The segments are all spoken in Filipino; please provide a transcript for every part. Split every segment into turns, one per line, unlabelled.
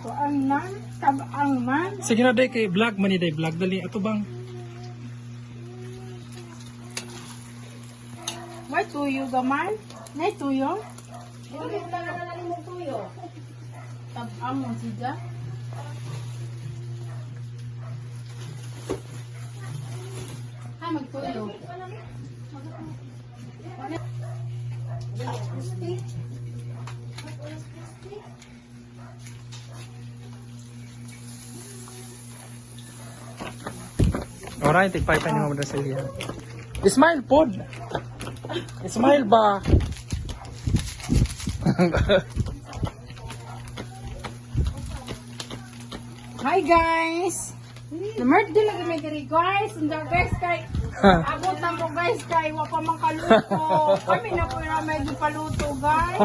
Kuan man, tabang man.
Sige na day kay vlog man ni day vlog dali ato bang.
May tuyo gamay. May tuyo. Tabang mo siya. Ha, magtuyo.
Alright, tigpay-pay ni Mama Celia. Smile pod. Smile ba?
Hi guys! Na-birthday lang kami diri guys. Hindi guys kay abot na mo guys kay wa pa man kaluto. Kami na po na may paluto guys.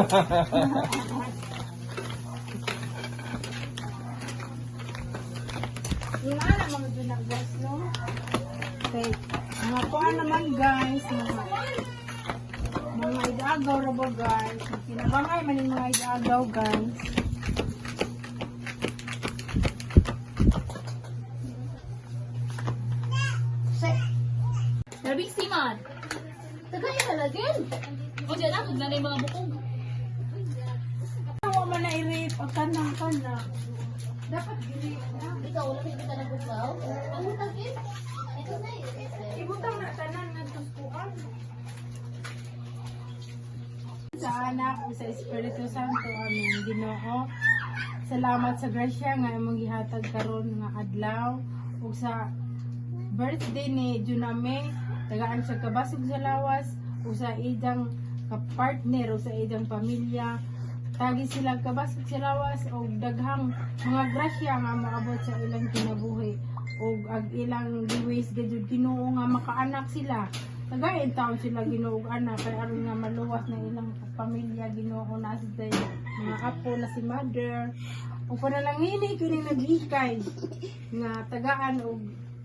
Wala na mga dunag guys no. Okay. Mga kuha naman guys. Mga idagaw ra ba guys. Kinabangay man yung mga idagaw guys.
Rabing siman. Tagay na lagin. O dyan ako na yung mga bukong.
Wa man na i-rape ang kanang-kanang. Dapat i-rape na.
Ikaw, wala kayo kita nagbuklaw. Ang utagin. Ito na
Ibutang na tanan ng tuspuan. Sa anak o sa Espiritu Santo, amin. Ginoo, salamat sa grasya nga imong gihatag karon nga adlaw ug sa birthday ni Juname, tagaan siya kabasog sa lawas o sa idang kapartner o sa idang pamilya. Tagi sila kabasog sa lawas o daghang mga grasya nga maabot sa ilang kinabuhi o ag ilang giwis gadud Ginoo nga makaanak sila. Tagayin taon sila Ginoo og anak kay aron nga maluwas na ilang pamilya Ginoo na sa mga apo na si mother. O panalangini kini naglikay nga tagaan og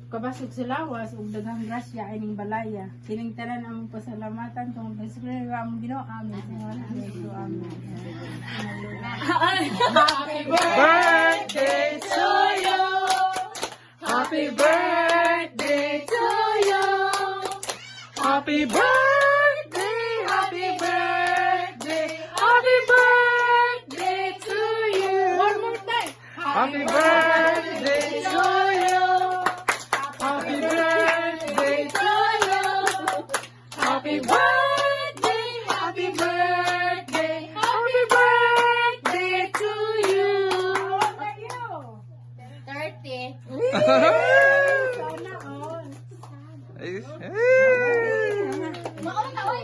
kabasog sa lawas ug daghang grasya ining balaya. Kining tanan among pasalamatan tungod sa Espiritu among Ginoo. Amen. Amen.
Happy
Birthday
to you.
Happy birthday to you. Happy birthday, happy birthday, happy birthday to you.
One more time.
Happy birthday to you. Happy birthday to you. Happy birthday, happy birthday, happy birthday to you.
How are you?
30.
Sana all.
Ay.
Mauna, oy.